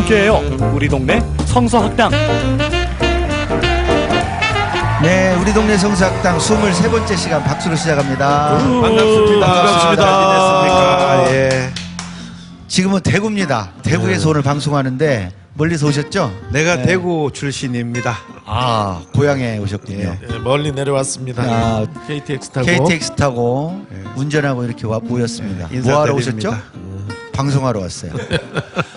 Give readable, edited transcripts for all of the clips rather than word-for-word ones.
함께해요. 우리 동네 성서학당. 네, 우리 동네 성서학당 23번째 시간 박수로 시작합니다. 반갑습니다. 반갑습니다. 잘 지냈습니까? 예. 지금은 대구입니다. 대구에서 오늘 방송하는데 멀리서 오셨죠? 내가 네. 대구 출신입니다. 아, 고향에 오셨군요. 예, 멀리 내려왔습니다. 아, KTX 타고. KTX 타고 운전하고 이렇게 모였습니다. 뭐하러 오셨죠? 방송하러 왔어요.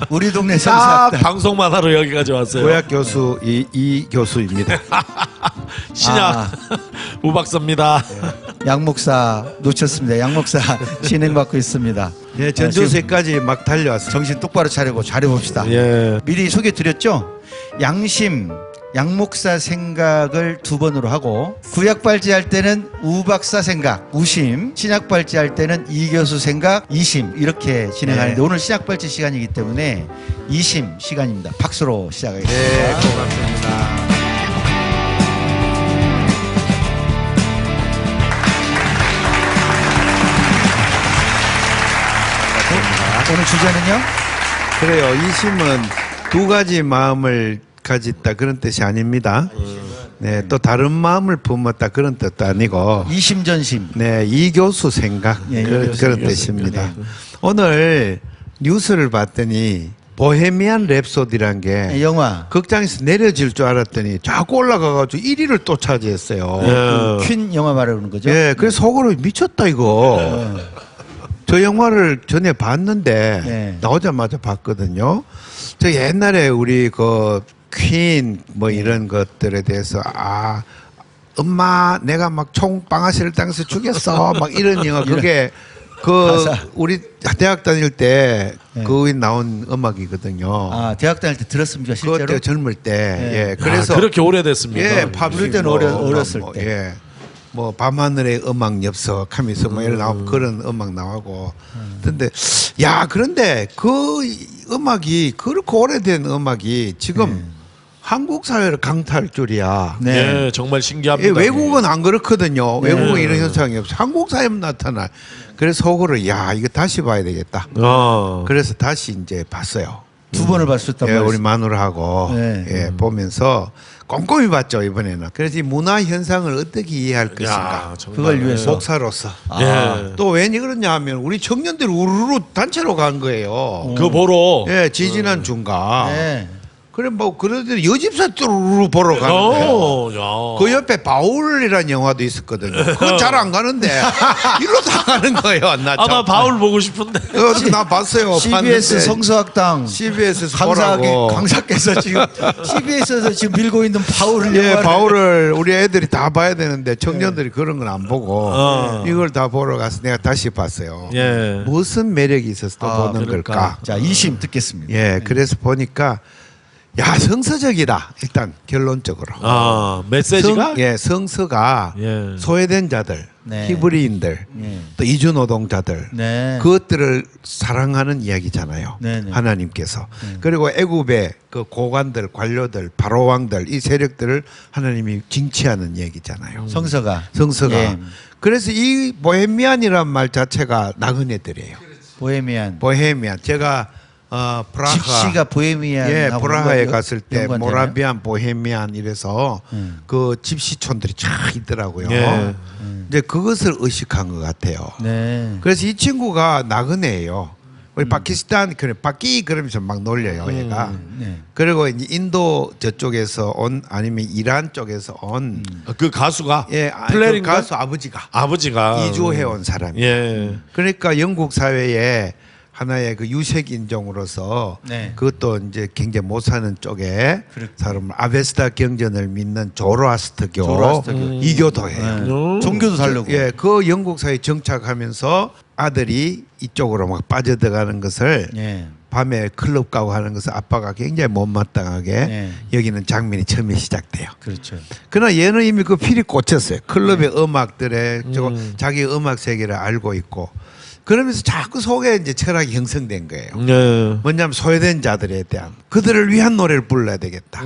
우리 동네 딱 성서학당. 방송만 하러 여기까지 왔어요. 고약 교수 이 교수입니다. 신약 우 박사입니다. 양 목사 놓쳤습니다. 양 목사 진행받고 있습니다. 예, 전주세까지 막 달려왔어요. 정신 똑바로 차리고 잘해봅시다. 예. 미리 소개드렸죠? 양심, 양 목사 생각을 2번으로 하고 구약 발제할 때는 우 박사 생각, 우심, 신약 발제할 때는 이 교수 생각, 이심 이렇게 진행하는데 네. 오늘 신약 발제 시간이기 때문에 이심 시간입니다. 박수로 시작하겠습니다. 네, 고맙습니다. 오늘 주제는요? 그래요. 이심은 두 가지 마음을 가졌다 그런 뜻이 아닙니다. 네, 또 다른 마음을 품었다 그런 뜻도 아니고. 이심전심. 네, 이 교수 생각 예, 그런 뜻입니다. 오늘 뉴스를 봤더니 보헤미안 랩소디란 게 영화 극장에서 내려질 줄 알았더니 자꾸 올라가가지고 1위를 또 차지했어요. 예. 퀸 영화 말하는 거죠? 예, 그래서 속으로 미쳤다 이거. 저 영화를 전에 봤는데 네. 나오자마자 봤거든요. 저 옛날에 우리 그 퀸 뭐 이런 것들에 대해서 엄마 내가 막 총 방아쇠를 당해서 죽였어 막 이런 영화 그게 그 가사. 우리 대학 다닐 때 네. 거기 나온 음악이거든요. 아, 대학 다닐 때 들었습니까 실제로? 그때 젊을 때 네. 예, 그래서 그렇게 오래됐습니다. 예, 팝 우리 때는 어렸을 때. 예. 뭐 밤하늘의 음악 엽석하면서 뭐 이런 나오고 그런 음악 나오고. 근데 야, 그런데 그 음악이 그렇게 오래된 음악이 지금 한국 사회를 강타할 줄이야. 네. 예, 정말 예, 신기합니다. 외국은 안 그렇거든요. 네. 외국은 이런 현상이 없어. 한국 사회만 나타나. 그래서 속으로 야, 이거 다시 봐야 되겠다. 그래서 다시 이제 봤어요. 2번을 봤었단 예, 말이에요. 우리 마누라하고 네. 예, 보면서 꼼꼼히 봤죠 이번에는. 그래서 이 문화 현상을 어떻게 이해할 것인가. 야, 정말. 그걸 위해서. 목사로서. 예. 또 왜 그러냐 하면 우리 청년들이 우르르 단체로 간 거예요. 그 보러. 예, 지지난 중가. 네. 그래 뭐 그러더니 여집사들 우르르 보러 가는 거예요. 야. 그 옆에 바울이라는 영화도 있었거든요. 그건 잘 안 가는데 일로 다 가는 거예요. 나 참. 나 바울 보고 싶은데. 나 봤어요. CBS 봤는데. 성서학당 CBS에서 강사하게 보라고. 강사께서 지금 CBS에서 지금 밀고 있는 바울을 예, 영화를 바울을 우리 애들이 다 봐야 되는데 청년들이 그런 건 안 보고 어. 이걸 다 보러 가서 내가 다시 봤어요. 예. 무슨 매력이 있어서 또 보는 그러니까. 걸까? 자, 이심 듣겠습니다. 예, 그래서 보니까 야, 성서적이다. 일단 결론적으로. 메시지가 성서가 예. 소외된 자들, 네. 히브리인들, 예. 또 이주 노동자들 네. 그것들을 사랑하는 이야기잖아요. 네, 네. 하나님께서. 그리고 애굽의 그 고관들, 관료들, 바로 왕들 이 세력들을 하나님이 징치하는 얘기잖아요. 성서가 성서가. 예. 그래서 이 보헤미안이란 말 자체가 나그네들이에요. 보헤미안. 보헤미안. 제가 프라하 집시가 보헤미안. 예, 프라하에 갔을 때 연관되나요? 모라비안, 보헤미안 이래서 그 집시촌들이 쫙 있더라고요. 예. 이제 그것을 의식한 것 같아요. 네. 그래서 이 친구가 나그네예요. 우리 파키스탄 그래 바끼 그러면서 막 놀려요, 얘가. 네. 그리고 이제 인도 저쪽에서 온 아니면 이란 쪽에서 온 그 가수가 예, 그 플레링가 가수 아버지가 아버지가 이주해 온 사람이에요. 예. 그러니까 영국 사회에 하나의 그 유색 인종으로서 네. 그것도 이제 굉장히 못 사는 쪽에 그렇죠. 사람 아베스타 경전을 믿는 조로아스터교, 조로아스터교. 이교도예요. 네. 종교도 살려고. 예, 그 영국 사회에 정착하면서 아들이 이쪽으로 막 빠져들어가는 것을 예. 밤에 클럽 가고 하는 것을 아빠가 굉장히 못마땅하게 네. 여기는 장면이 처음에 시작돼요. 그렇죠. 그러나 얘는 이미 그 필이 꽂혔어요. 클럽의 음악들에 자기 음악 세계를 알고 있고 그러면서 자꾸 속에 이제 철학이 형성된 거예요. 예. 뭐냐면 소외된 자들에 대한 그들을 위한 노래를 불러야 되겠다.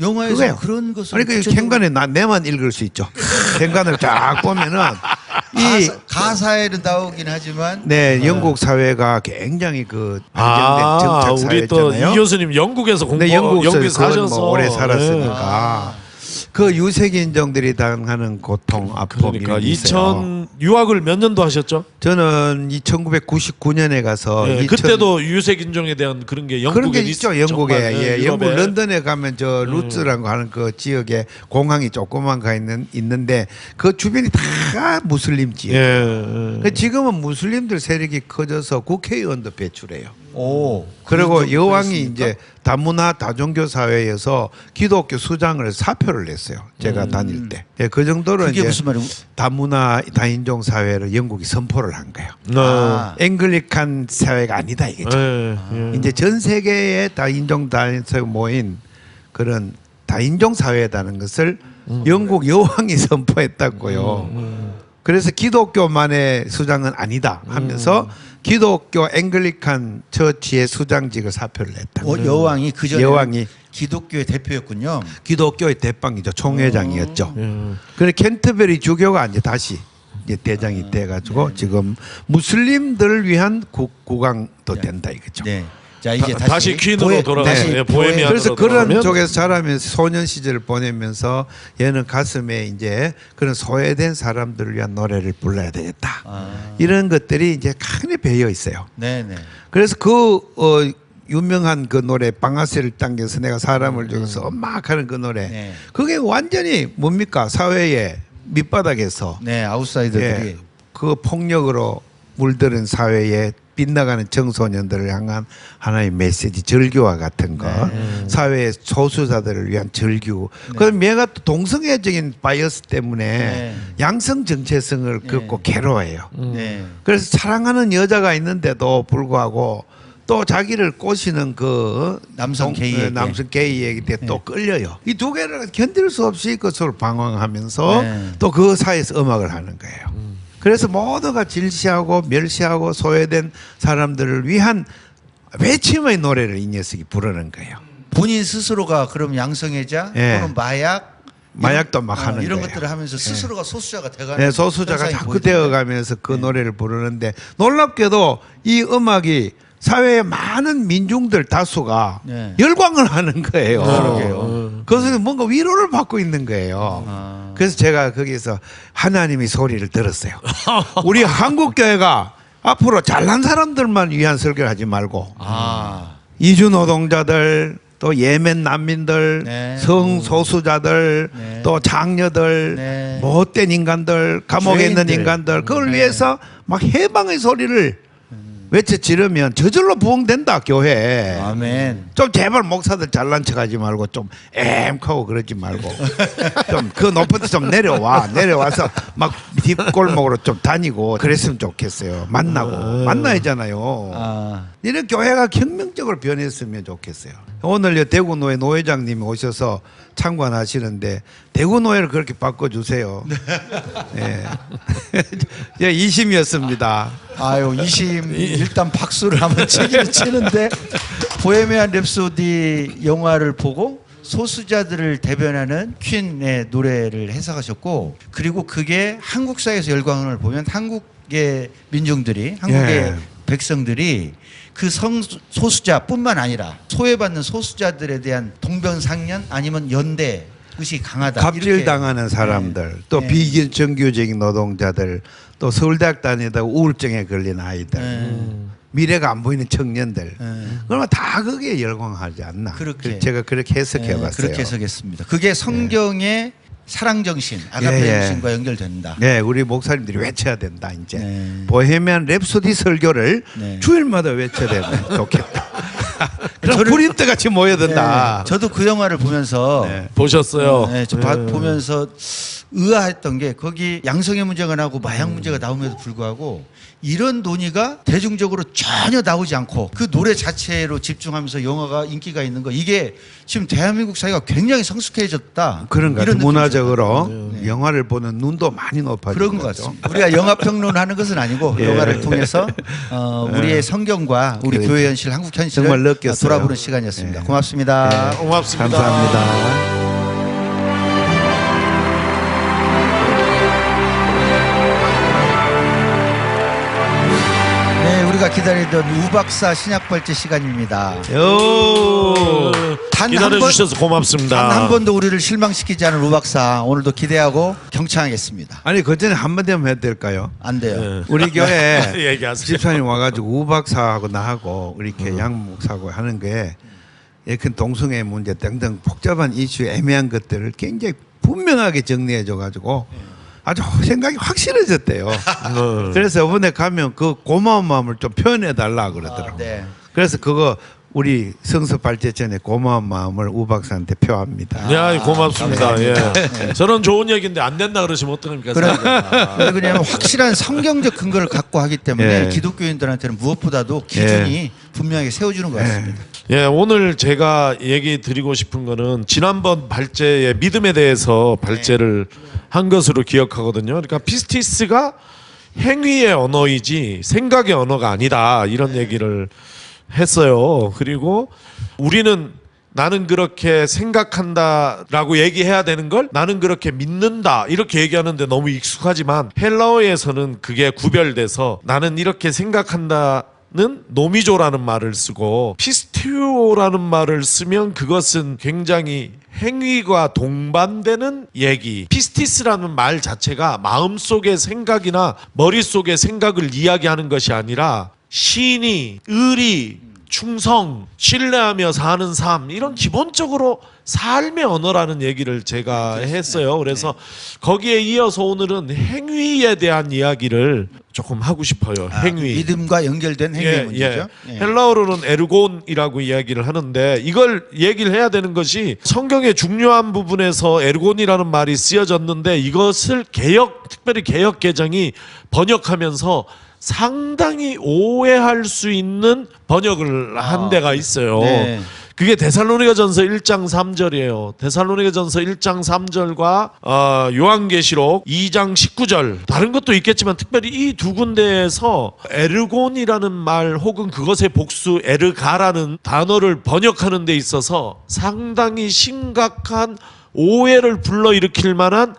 영화에서 그거예요. 그런 것을 그러니까 이 캔간에 내만 읽을 수 있죠. 캔간을 쫙 보면은 가사에는 나오긴 하지만 네, 영국 사회가 굉장히 그 아, 안정된 우리 또 이 정착사회잖아요. 교수님 영국에서 네, 영국에서 영국에 사셔서 뭐 오래 네. 살았으니까 그 유색 인종들이 당하는 고통, 아픔 그러니까 이런 게 있어요. 유학을 몇 년도 하셨죠? 저는 1999년에 가서 네, 그때도 유색 인종에 대한 그런 게 영국에 그런 게 있죠. 영국에 정말, 네, 예, 영국 유럽에. 런던에 가면 저 루츠라고 하는 그 지역에 공항이 조그만 가 있는데 그 주변이 다 무슬림 지역. 예. 그 지금은 무슬림들 세력이 커져서 국회의원도 배출해요. 오 그리고 여왕이 그랬습니까? 이제 다문화 다종교 사회에서 기독교 수장을 사표를 냈어요. 제가 다닐 때. 예, 그 정도로 그게 이제 무슨 말이고? 다문화 다인종 사회를 영국이 선포를 한 거예요. 아, 앵글리칸 사회가 아니다 이거죠. 예, 예. 이제 전 세계의 다인종 다인사회 모인 그런 다인종 사회라는 것을 영국 여왕이 선포했다고요. 그래서 기독교만의 수장은 아니다 하면서 기독교 앵글리칸 처치의 수장직을 사표를 냈다. 여왕이 그 전에 여왕이 기독교의 대표였군요. 기독교의 대빵이죠. 총회장이었죠. 예. 그래 캔터베리 주교가 이제 다시 이제 대장이 돼가지고 지금 무슬림들을 위한 국왕도 된다 이거죠. 네. 자 이제 다시 퀸으로 보헤- 돌아가시네. 다시 보헤미안으로 그래서 그런 돌아가면? 쪽에서 자라면서 소년 시절을 보내면서 얘는 가슴에 이제 그런 소외된 사람들을 위한 노래를 불러야 되겠다. 이런 것들이 이제 칸에 배어 있어요. 네네. 그래서 유명한 그 노래 방아쇠를 당겨서 내가 사람을 죽여서 막 하는 그 노래. 네. 그게 완전히 뭡니까 사회의 밑바닥에서 네 아웃사이더들이 예, 그 폭력으로 물들은 사회에 빗나가는 청소년들을 향한 하나의 메시지, 절규와 같은 거, 사회의 소수자들을 위한 절규. 그럼 얘가 또 동성애적인 바이어스 때문에 네. 양성 정체성을 겪고 괴로워해요. 네. 그래서 사랑하는 여자가 있는데도 불구하고 또 자기를 꼬시는 그 남성 게이에게. 남성 게이에게 또 끌려요. 이 두 개를 견딜 수 없이 그것을 방황하면서 네. 또 그 사이에서 음악을 하는 거예요. 그래서 모두가 질시하고 멸시하고 소외된 사람들을 위한 외침의 노래를 이 녀석이 부르는 거예요. 본인 스스로가 그럼 양성애자 예. 또는 마약도 막 하는 이런 거예요. 것들을 하면서 스스로가 소수자가 돼가는 네, 소수자가 현상이 자꾸 보여지는 거예요. 되어가면서 그 노래를 부르는데 놀랍게도 이 음악이 사회의 많은 민중들 다수가 네. 열광을 하는 거예요. 그러게요. 그래서 뭔가 위로를 받고 있는 거예요. 그래서 제가 거기서 하나님의 소리를 들었어요. 우리 한국 교회가 앞으로 잘난 사람들만 위한 설교를 하지 말고 이주 노동자들 또 예멘 난민들 네. 성소수자들 네. 또 장녀들 네. 못된 인간들 감옥에 있는 죄인들. 인간들 그걸 네. 위해서 막 해방의 소리를 외쳐 지르면 저절로 부흥된다 교회. 아멘. 좀 제발 목사들 잘난 척하지 말고 좀 엠하고 그러지 말고 좀 그 높은 데 좀 내려와서 막 뒷골목으로 좀 다니고 그랬으면 좋겠어요. 만나야잖아요. 이런 교회가 혁명적으로 변했으면 좋겠어요. 오늘 대구노회 노회장님이 오셔서 참관하시는데 대구노회를 그렇게 바꿔주세요. 네. 2심이었습니다. 아유 이심 일단 박수를 한번 치는데 보헤미안 랩소디 영화를 보고 소수자들을 대변하는 퀸의 노래를 해석하셨고 그리고 그게 한국 사회에서 열광을 보면 한국의 민중들이 한국의 예. 백성들이 그 소수자뿐만 아니라 소외받는 소수자들에 대한 동병상련 아니면 연대 의식이 강하다. 갑질당하는 사람들 또 네. 비정규직인 노동자들 또 서울대학 다니다가 우울증에 걸린 아이들 미래가 안 보이는 청년들 그러면 다 거기에 열광하지 않나. 그렇게. 제가 그렇게 해석해봤어요. 그렇게 해석했습니다. 그게 성경의 사랑정신, 아가페 예, 예. 정신과 연결된다. 네, 우리 목사님들이 외쳐야 된다. 이제 네. 보헤미안 랩소디 설교를 네. 주일마다 외쳐야 되면 좋겠다. 그럼 저를- 구립대 같이 모여든다. 네, 저도 그 영화를 보면서 네. 보셨어요? 네, 보면서 의아했던 게 거기 양성애 문제가 나오고 마약 문제가 나옴에도 불구하고 이런 논의가 대중적으로 전혀 나오지 않고 그 노래 자체로 집중하면서 영화가 인기가 있는 거 이게 지금 대한민국 사회가 굉장히 성숙해졌다. 그런 것 이런 같아요. 느낌이 문화적으로 네. 영화를 보는 눈도 많이 높아진 그런 것 거죠. 같습니다. 우리가 영화 평론하는 것은 아니고 예. 영화를 통해서 우리의 성경과 우리 그래. 교회 현실, 한국 현실을 정말 느꼈어요. 돌아보는 시간이었습니다. 예. 고맙습니다. 고맙습니다. 감사합니다. 우리가 기다리던 우박사 신약발제 시간입니다. 단 기다려 한 번- 주셔서 고맙습니다. 단 한 번도 우리를 실망시키지 않은 우박사 오늘도 기대하고 경청하겠습니다. 아니 그 전에 한 번 되면 해도 될까요? 안 돼요. 네. 우리 교회 얘기하세요. 집사님 와가지고 우박사하고 나하고 이렇게 양목사하고 하는 게 예컨 동성애 문제 등등 복잡한 이슈 애매한 것들을 굉장히 분명하게 정리해줘가지고 아주 생각이 확실해졌대요. 그래서 이번에 가면 그 고마운 마음을 좀 표현해달라 그러더라고요. 네. 그래서 그거 우리 성서 발제 전에 고마운 마음을 우 박사한테 표합니다. 야, 고맙습니다. 예. 저는 좋은 얘기인데 안 된다 그러시면 어떡합니까? 왜 그러냐면 확실한 성경적 근거를 갖고 하기 때문에 예. 기독교인들한테는 무엇보다도 기준이 분명하게 세워주는 것 같습니다. 예, 오늘 제가 얘기 드리고 싶은 거는 지난번 발제의 믿음에 대해서 발제를 한 것으로 기억하거든요. 그러니까 피스티스가 행위의 언어이지 생각의 언어가 아니다. 이런 얘기를 했어요. 그리고 우리는 나는 그렇게 생각한다라고 얘기해야 되는 걸 나는 그렇게 믿는다 이렇게 얘기하는데 너무 익숙하지만 헬라어에서는 그게 구별돼서 나는 이렇게 생각한다 는 노미조라는 말을 쓰고 피스티오라는 말을 쓰면 그것은 굉장히 행위가 동반되는 얘기. 피스티스라는 말 자체가 마음속의 생각이나 머릿속의 생각을 이야기하는 것이 아니라 신의, 의리, 충성, 신뢰하며 사는 삶 이런 기본적으로 삶의 언어라는 얘기를 제가 했어요. 그래서 거기에 이어서 오늘은 행위에 대한 이야기를 조금 하고 싶어요. 행위. 믿음과 연결된 행위 문제죠. 예. 헬라어로는 에르곤이라고 이야기를 하는데 이걸 얘기를 해야 되는 것이 성경의 중요한 부분에서 에르곤이라는 말이 쓰여졌는데 이것을 특별히 개역 개정이 번역하면서 상당히 오해할 수 있는 번역을 한 데가 있어요. 네. 그게 데살로니가전서 1장 3절이에요. 데살로니가전서 1장 3절과 요한계시록 2장 19절 다른 것도 있겠지만 특별히 이 두 군데에서 에르곤이라는 말 혹은 그것의 복수 에르가라는 단어를 번역하는 데 있어서 상당히 심각한 오해를 불러일으킬 만한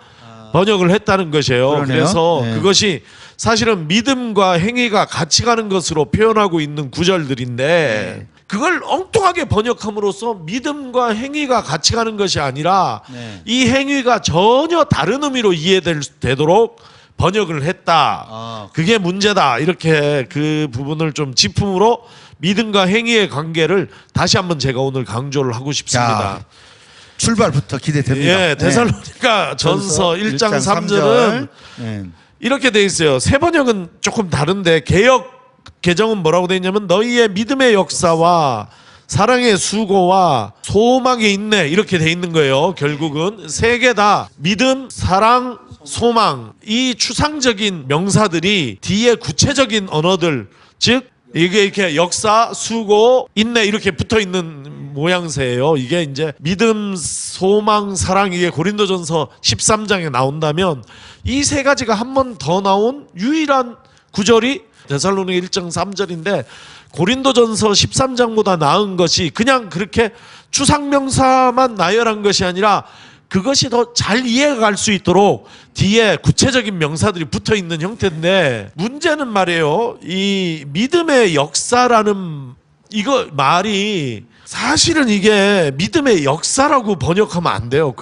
번역을 했다는 것이에요. 그러네요. 그래서 네. 그것이 사실은 믿음과 행위가 같이 가는 것으로 표현하고 있는 구절들인데 그걸 엉뚱하게 번역함으로써 믿음과 행위가 같이 가는 것이 아니라 이 행위가 전혀 다른 의미로 이해되도록 번역을 했다. 그게 문제다. 이렇게 그 부분을 좀 짚음으로 믿음과 행위의 관계를 다시 한번 제가 오늘 강조를 하고 싶습니다. 자, 출발부터 기대됩니다. 예, 데살로니가 전서 1장 3절은 이렇게 돼 있어요. 새 번역은 조금 다른데 개역 개정은 뭐라고 돼 있냐면 너희의 믿음의 역사와 사랑의 수고와 소망의 인내 이렇게 돼 있는 거예요. 결국은 세 개 다 믿음, 사랑, 소망 이 추상적인 명사들이 뒤에 구체적인 언어들 즉 이게 이렇게 역사, 수고, 인내 이렇게 붙어 있는 모양새예요. 이게 이제 믿음, 소망, 사랑 이게 고린도전서 13장에 나온다면 이 세 가지가 한 번 더 나온 유일한 구절이 데살로니가 1장 3절인데 고린도전서 13장보다 나은 것이 그냥 그렇게 추상명사만 나열한 것이 아니라 그것이 더 잘 이해가 갈 수 있도록 뒤에 구체적인 명사들이 붙어 있는 형태인데 문제는 말이에요. 이 믿음의 역사라는 이거 말이 사실은 이게 믿음의 역사라고 번역하면 안 돼요.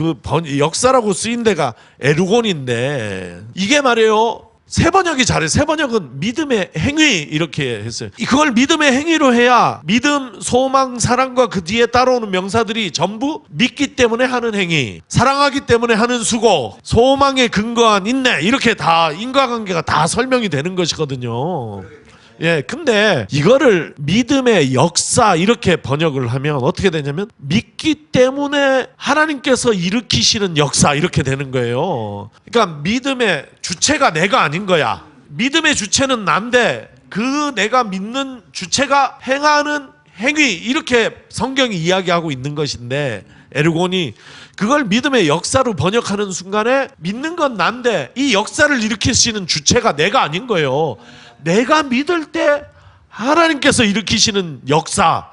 역사라고 쓰인 데가 에르곤인데 이게 말이에요. 새 번역이 잘해. 새 번역은 믿음의 행위 이렇게 했어요. 그걸 믿음의 행위로 해야 믿음, 소망, 사랑과 그 뒤에 따라오는 명사들이 전부 믿기 때문에 하는 행위, 사랑하기 때문에 하는 수고, 소망에 근거한 인내 이렇게 다 인과관계가 다 설명이 되는 것이거든요. 예, 근데 이거를 믿음의 역사 이렇게 번역을 하면 어떻게 되냐면 믿기 때문에 하나님께서 일으키시는 역사 이렇게 되는 거예요. 그러니까 믿음의 주체가 내가 아닌 거야. 믿음의 주체는 난데 그 내가 믿는 주체가 행하는 행위 이렇게 성경이 이야기하고 있는 것인데 에르곤이 그걸 믿음의 역사로 번역하는 순간에 믿는 건 난데 이 역사를 일으키시는 주체가 내가 아닌 거예요. 내가 믿을 때 하나님께서 일으키시는 역사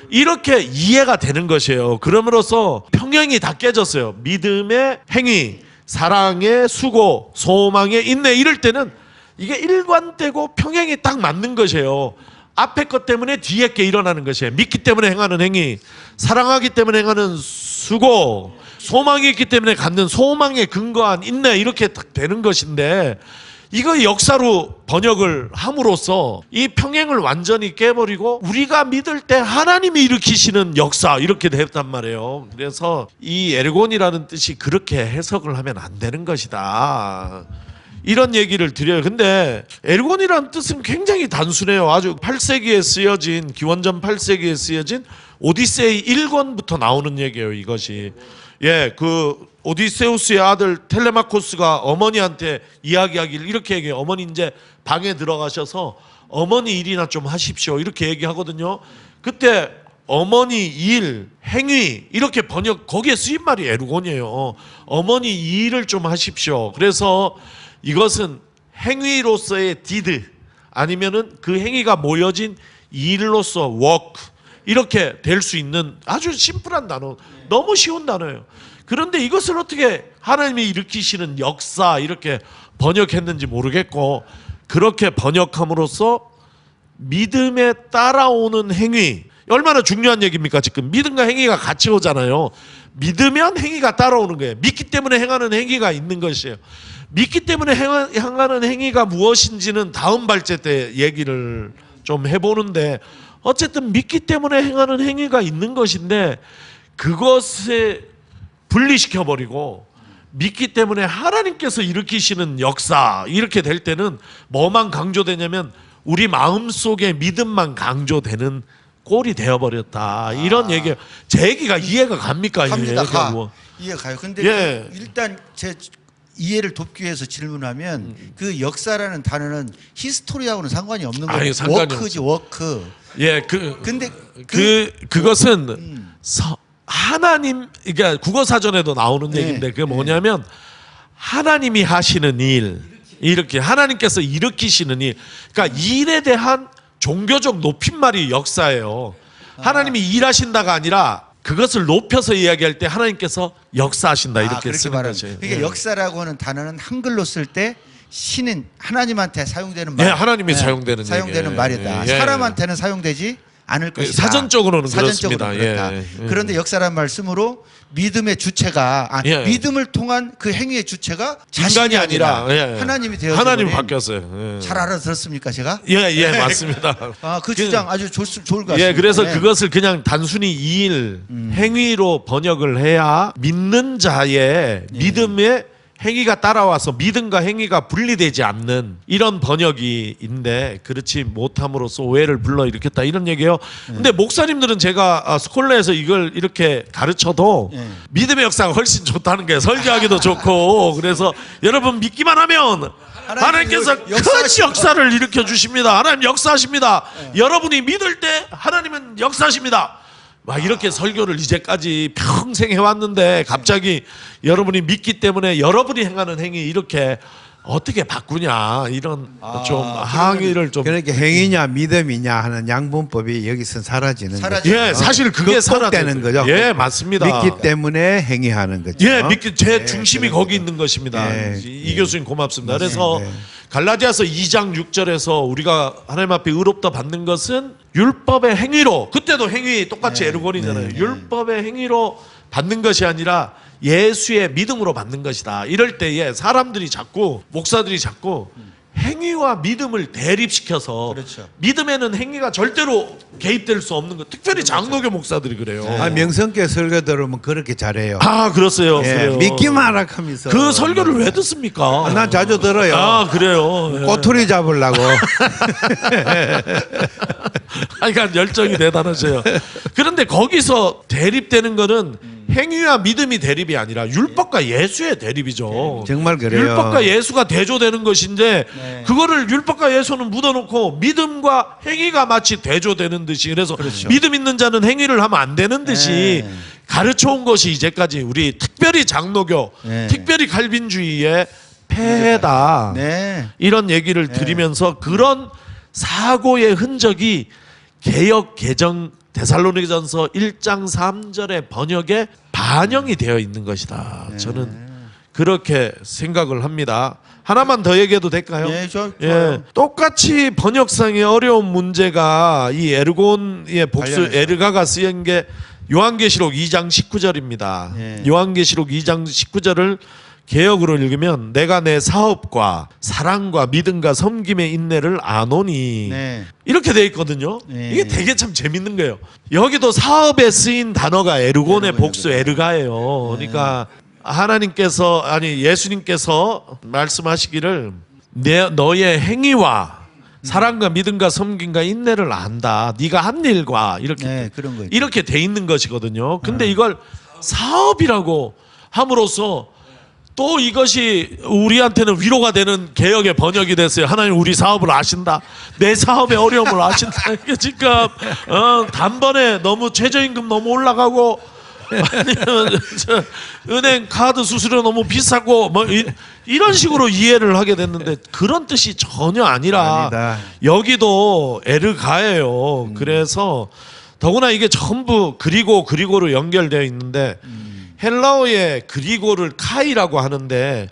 이렇게 이해가 되는 것이에요. 그럼으로써 평행이 다 깨졌어요. 믿음의 행위, 사랑의 수고, 소망의 인내 이럴 때는 이게 일관되고 평행이 딱 맞는 것이에요. 앞에 것 때문에 뒤에 게 일어나는 것이에요. 믿기 때문에 행하는 행위, 사랑하기 때문에 행하는 수고, 소망이 있기 때문에 갖는 소망에 근거한 인내, 이렇게 딱 되는 것인데, 이거 역사로 번역을 함으로써 이 평행을 완전히 깨버리고 우리가 믿을 때 하나님이 일으키시는 역사, 이렇게 됐단 말이에요. 그래서 이 에르곤이라는 뜻이 그렇게 해석을 하면 안 되는 것이다, 이런 얘기를 드려요. 근데 에르곤이라는 뜻은 굉장히 단순해요. 아주 8세기에 쓰여진, 기원전 8세기에 쓰여진 오디세이 1권부터 나오는 얘기예요, 이것이. 예, 그 오디세우스의 아들 텔레마코스가 어머니한테 이야기하기를 이렇게 얘기해요. 어머니 이제 방에 들어가셔서 어머니 일이나 좀 하십시오, 이렇게 얘기하거든요. 그때 어머니 일, 행위, 이렇게 번역, 거기에 쓰인 말이 에르곤이에요. 어머니 이 일을 좀 하십시오. 그래서 이것은 행위로서의 did, 아니면은 그 행위가 모여진 일로서 work, 이렇게 될 수 있는 아주 심플한 단어, 너무 쉬운 단어예요. 그런데 이것을 어떻게 하나님이 일으키시는 역사, 이렇게 번역했는지 모르겠고, 그렇게 번역함으로써 믿음에 따라오는 행위, 얼마나 중요한 얘기입니까? 지금 믿음과 행위가 같이 오잖아요. 믿으면 행위가 따라오는 거예요. 믿기 때문에 행하는 행위가 있는 것이에요. 믿기 때문에 행하는 행위가 무엇인지는 다음 발제 때 얘기를 좀 해보는데, 어쨌든 믿기 때문에 행하는 행위가 있는 것인데, 그것에 분리시켜버리고 믿기 때문에 하나님께서 일으키시는 역사, 이렇게 될 때는 뭐만 강조되냐면 우리 마음속에 믿음만 강조되는 꼴이 되어버렸다, 이런 얘기예요. 제 얘기가 이해가 갑니까? 갑니다. 이해 가요. 근데 예. 일단 제 이해를 돕기 위해서 질문하면 그 역사라는 단어는 히스토리하고는 상관이 없는 거예요. 상관이 워크지, 워크. 예, 근데 그것은 하나님, 그러니까 국어 사전에도 나오는 네. 얘기인데, 그게 뭐냐면 하나님이 하시는 일, 이렇게 하나님께서 일으키시는 일, 그러니까 일에 대한 종교적 높임말이 역사예요. 하나님이 일하신다가 아니라 그것을 높여서 이야기할 때 하나님께서 역사하신다, 이렇게 그렇게 쓰는 말하는 거죠. 그러니까 예. 역사라고 하는 단어는 한글로 쓸 때 신은 하나님한테 사용되는 말, 예, 하나님이 사용되는 얘기예요. 말이다. 예. 사람한테는 사용되지 않을 것이다. 사전적으로는 사전적으로 그렇습니다. 그렇다. 예. 그런데 역사란 말씀으로 믿음의 주체가 예. 믿음을 통한 그 행위의 주체가 자신이 인간이 아니라 예. 하나님이 되어서 하나님이 바뀌었어요. 예. 잘 알아들었습니까, 제가? 예, 맞습니다. 그 주장 아주 좋을 것 같습니다. 예, 그래서 네. 그것을 그냥 단순히 일, 행위로 번역을 해야 믿는 자의 믿음의 행위가 따라와서 믿음과 행위가 분리되지 않는 이런 번역이인데, 그렇지 못함으로써 오해를 불러일으켰다, 이런 얘기예요. 근데 목사님들은 제가 스콜레에서 이걸 이렇게 가르쳐도 믿음의 역사가 훨씬 좋다는 게, 설교하기도 좋고, 그래서 여러분 믿기만 하면 하나님께서 큰 역사를 일으켜 주십니다. 하나님 역사하십니다. 여러분이 믿을 때 하나님은 역사하십니다. 막 이렇게 설교를 이제까지 평생 해왔는데, 갑자기 여러분이 믿기 때문에 여러분이 행하는 행위 이렇게 어떻게 바꾸냐, 이런 좀 항의를 좀. 그러니까 행위냐 믿음이냐 하는 양분법이 여기서 사라지는 거죠. 예, 사실 그게 극복되는 거죠. 예, 맞습니다. 믿기 때문에 행위하는 거죠. 예, 제 중심이 거기 있는 것입니다. 예. 이 교수님 고맙습니다. 그래서 네. 갈라디아서 2장 6절에서 우리가 하나님 앞에 의롭다 받는 것은 율법의 행위로, 그때도 행위 똑같이 에르곤이잖아요. 율법의 행위로 받는 것이 아니라 예수의 믿음으로 받는 것이다. 이럴 때에 사람들이 자꾸, 목사들이 자꾸 행위와 믿음을 대립시켜서, 그렇죠. 믿음에는 행위가 절대로 개입될 수 없는 것, 특별히 장로교 목사들이 그래요. 명성교 설교 들으면 그렇게 잘해요. 그렇어요. 예, 그래요. 믿기만 하면서 그 설교를 왜 듣습니까? 난 자주 들어요. 그래요. 예. 꼬투리 잡으려고. 그러니까 열정이 대단하세요. 그런데 거기서 대립되는 거는 행위와 믿음이 대립이 아니라 율법과 예수의 대립이죠. 정말 그래요. 율법과 예수가 대조되는 것인데, 네. 그거를 율법과 예수는 묻어놓고 믿음과 행위가 마치 대조되는 듯이, 그래서 믿음 있는 자는 행위를 하면 안 되는 듯이 네. 가르쳐온 것이 이제까지 우리 특별히 장로교, 네. 특별히 칼빈주의의 폐해다. 네. 이런 얘기를 드리면서 그런 사고의 흔적이 개역 개정 데살로니가전서 1장 3절의 번역에 반영이 되어 있는 것이다. 저는 그렇게 생각을 합니다. 하나만 더 얘기해도 될까요? 예, 좋아요. 똑같이 번역상의 어려운 문제가 이 에르곤의 복수 관련해서. 에르가가 쓰인 게 요한계시록 2장 19절입니다. 예. 요한계시록 2장 19절을 개역으로 읽으면 내가 내 사업과 사랑과 믿음과 섬김의 인내를 아노니 네. 이렇게 돼 있거든요. 네. 이게 되게 참 재밌는 거예요. 여기도 사업에 쓰인 단어가 에르곤의 복수 에르가예요. 그러니까 하나님께서 아니 예수님께서 말씀하시기를 너의 행위와 사랑과 믿음과 섬김과 인내를 안다. 네가 한 일과 이렇게 네, 그런 거 있죠. 이렇게 돼 있는 것이거든요. 근데 이걸 사업이라고 함으로써 또 이것이 우리한테는 위로가 되는 개혁의 번역이 됐어요. 하나님 우리 사업을 아신다. 내 사업의 어려움을 아신다. 이게 지금 단번에 너무 최저임금 너무 올라가고 아니면 은행 카드 수수료 너무 비싸고 뭐 이런 식으로 이해를 하게 됐는데 그런 뜻이 전혀 아니라 아니다. 여기도 에르가예요. 그래서 더구나 이게 전부 그리고로 연결되어 있는데 헬라어의 그리고를 카이라고 하는데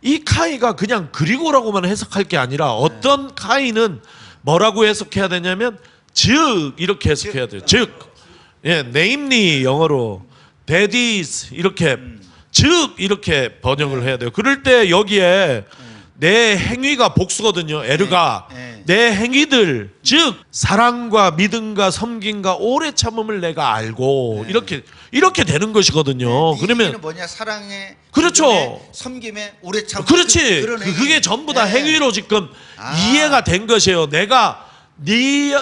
이 카이가 그냥 그리고라고만 해석할 게 아니라 어떤 카이는 뭐라고 해석해야 되냐면 즉 이렇게 해석해야 돼요. 즉 네임리 영어로 that is 이렇게 즉 이렇게 번역을 해야 돼요. 그럴 때 여기에 내 행위가 복수거든요. 에르가 내 행위들 즉 사랑과 믿음과 섬김과 오래 참음을 내가 알고 이렇게 되는 것이거든요. 이 그러면 얘기는 뭐냐? 사랑의 그렇죠. 믿음의, 섬김의 오래 참. 그렇지. 그런 행위. 그게 전부 다 네. 행위로 지금 아. 이해가 된 것이에요. 내가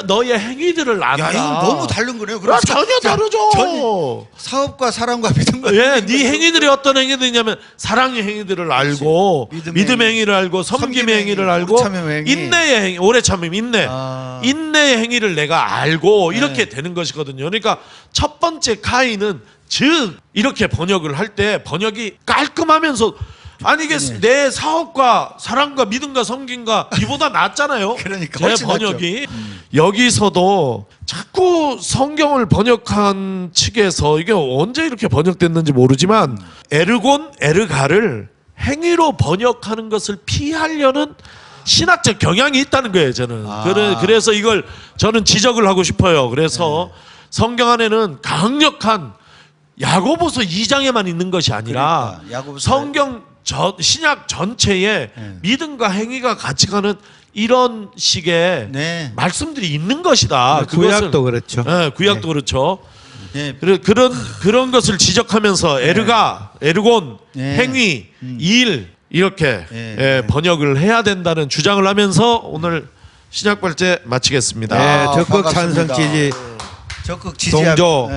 너의 행위들을 안다. 야, 이거 너무 다른 거네요. 아, 전혀 다르죠. 사업과 사랑과 믿음과 예, 네 행위들이 어떤 행위들이냐면 사랑의 행위들을 알고 믿음의 행위를 알고 섬김의 행위를 알고 오래 참음의 행위. 인내의 행위, 오래 참음, 인내, 아. 인내의 행위를 내가 알고 이렇게 되는 것이거든요. 그러니까 첫 번째 카이는 즉 이렇게 번역을 할 때 번역이 깔끔하면서 아니 이게 내 사업과 사랑과 믿음과 섬김과 이보다 낫잖아요. 그러니까 제 훨씬 번역이 여기서도 자꾸 성경을 번역한 측에서 이게 언제 이렇게 번역됐는지 모르지만 에르곤 에르가를 행위로 번역하는 것을 피하려는 신학적 경향이 있다는 거예요. 저는 그래서 이걸 저는 지적을 하고 싶어요. 그래서 성경 안에는 강력한 야고보서 2장에만 있는 것이 아니라 그러니까, 야고보서 성경 신약 전체에 믿음과 행위가 같이 가는 이런 식의 네. 말씀들이 있는 것이다. 구약도 그렇죠. 네, 구약도 그렇죠. 예. 그런 것을 지적하면서 에르곤, 네. 행위, 일 이렇게 네. 번역을 해야 된다는 주장을 하면서 오늘 신약발제 마치겠습니다. 네, 적극 반갑습니다. 찬성 지지 적극 지지 동조.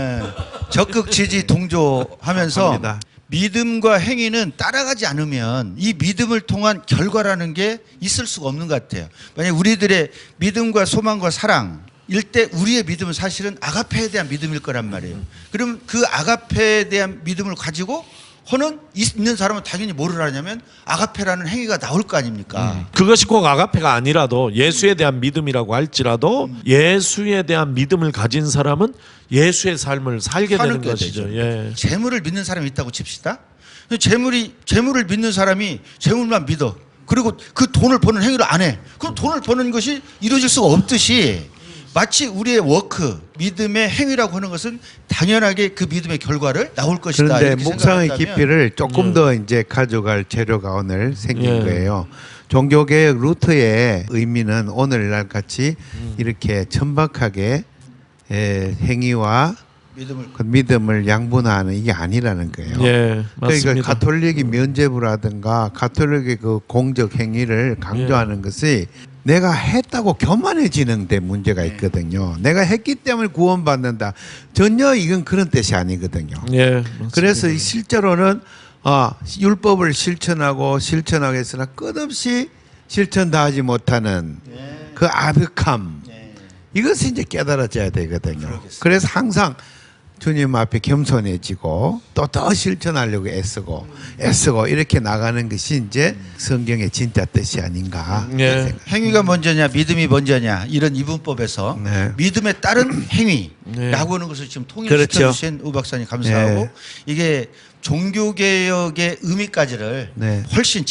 적극 지지 동조하면서 합니다. 믿음과 행위는 따라가지 않으면 이 믿음을 통한 결과라는 게 있을 수가 없는 것 같아요. 만약 우리들의 믿음과 소망과 사랑 일때 우리의 믿음은 사실은 아가페에 대한 믿음일 거란 말이에요. 그럼 그 아가페에 대한 믿음을 가지고 허는 있는 사람은 당연히 뭐를 하냐면 아가페라는 행위가 나올 거 아닙니까? 그것이 꼭 아가페가 아니라도 예수에 대한 믿음이라고 할지라도 예수에 대한 믿음을 가진 사람은 예수의 삶을 살게 되는 사는 게 것이죠. 되죠. 예. 재물을 믿는 사람이 있다고 칩시다. 재물을 믿는 사람이 재물만 믿어. 그리고 그 돈을 버는 행위를 안 해. 그럼 돈을 버는 것이 이루어질 수가 없듯이 마치 우리의 워크, 믿음의 행위라고 하는 것은 당연하게 그 믿음의 결과를 나올 것이다. 그런데 이렇게 묵상의 생각한다면 깊이를 조금 더 이제 가져갈 재료가 오늘 생긴 예. 거예요. 종교개혁 루터의 의미는 오늘날 같이 이렇게 천박하게 행위와 그 믿음을 양분하는 이게 아니라는 거예요. 예, 맞습니다. 그러니까 가톨릭이 면죄부라든가 가톨릭의 그 공적 행위를 강조하는 것이 내가 했다고 교만해지는 데 문제가 있거든요. 내가 했기 때문에 구원받는다. 전혀 이건 그런 뜻이 아니거든요. 예, 맞습니다. 그래서 실제로는 율법을 실천하고 실천하고 했으나 끝없이 실천 다 하지 못하는 그 아득함 이것이 이제 깨달아져야 되거든요. 그래서 항상 주님 앞에 겸손해지고 또 더 실천하려고 애쓰고 이렇게 나가는 것이 이제 성경의 진짜 뜻이 아닌가. 예. 행위가 먼저냐 믿음이 먼저냐 이런 이분법에서 네. 믿음에 따른 행위라고 네. 하는 것을 지금 통일시켜 그렇죠. 주신 우 박사님 감사하고 네. 이게 종교개혁의 의미까지를 네. 훨씬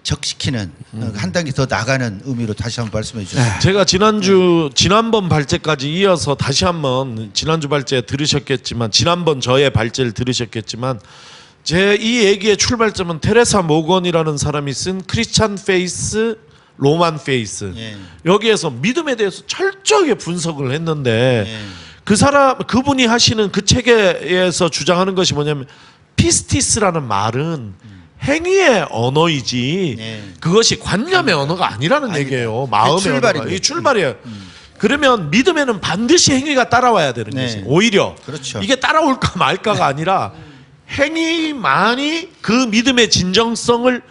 적시키는 한 단계 더 나가는 의미로 다시 한번 말씀해 주세요. 제가 지난번 발제까지 이어서 다시 한번 지난주 발제 들으셨겠지만 지난번 저의 발제를 들으셨겠지만 제 이 얘기의 출발점은 테레사 모건이라는 사람이 쓴 크리스찬 페이스 로만 페이스 예. 여기에서 믿음에 대해서 철저하게 분석을 했는데 예. 그분이 하시는 그 책에서 주장하는 것이 뭐냐면 피스티스라는 말은 행위의 언어이지 네. 그것이 관념의 언어가 아니라는 얘기예요. 마음의 출발인 언어가. 거예요. 이 출발이에요. 그러면 믿음에는 반드시 행위가 따라와야 되는 네. 거지. 오히려 그렇죠. 이게 따라올까 말까가 아니라 행위만이 그 믿음의 진정성을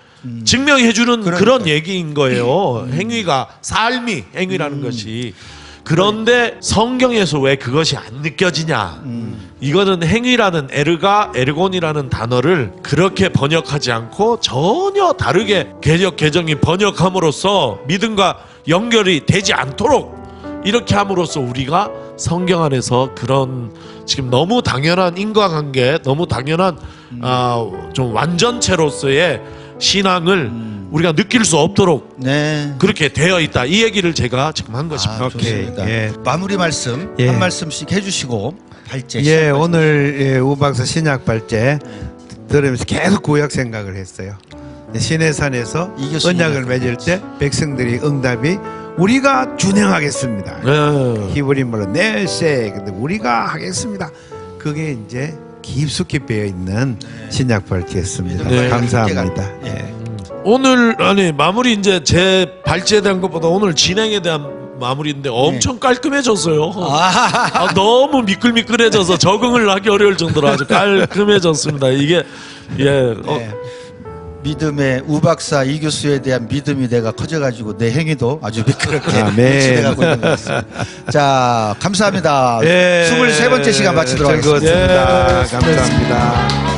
증명해주는 그런 그러니까요. 얘기인 거예요. 행위가 삶이 행위라는 것이. 그런데 성경에서 왜 그것이 안 느껴지냐? 이거는 행위라는 에르곤이라는 단어를 그렇게 번역하지 않고 전혀 다르게 개정이 번역함으로써 믿음과 연결이 되지 않도록 이렇게 함으로써 우리가 성경 안에서 그런 지금 너무 당연한 인과관계, 너무 당연한 좀 완전체로서의 신앙을 우리가 느낄 수 없도록 네. 그렇게 되어 있다. 이 얘기를 제가 지금 한 것입니다. 오케이. 좋습니다. 예. 마무리 말씀 예. 한 말씀씩 해주시고 발제. 예, 시작하겠습니다. 오늘 우 박사 신약 발제 들으면서 계속 구약 생각을 했어요. 시내산에서 이 교수님 언약을 맺을 때 백성들이 응답이 우리가 준행하겠습니다. 네. 히브리말로 네세 근데 우리가 하겠습니다. 그게 이제 깊숙이 배어 있는 신약 발제였습니다. 네. 감사합니다. 예. 예. 오늘 마무리 이제 제 발제에 대한 것보다 오늘 진행에 대한 마무리인데 엄청 깔끔해졌어요. 너무 미끌미끌해져서 적응을 하기 어려울 정도로 아주 깔끔해졌습니다. 이게 네. 믿음의 우 박사 이 교수에 대한 믿음이 내가 커져가지고 내 행위도 아주 미끄럽게 아멘. 진행하고 있는 것 같습니다. 자, 감사합니다. 예. 23번째 시간 마치도록 하겠습니다. 즐거웠습니다. 예. 감사합니다.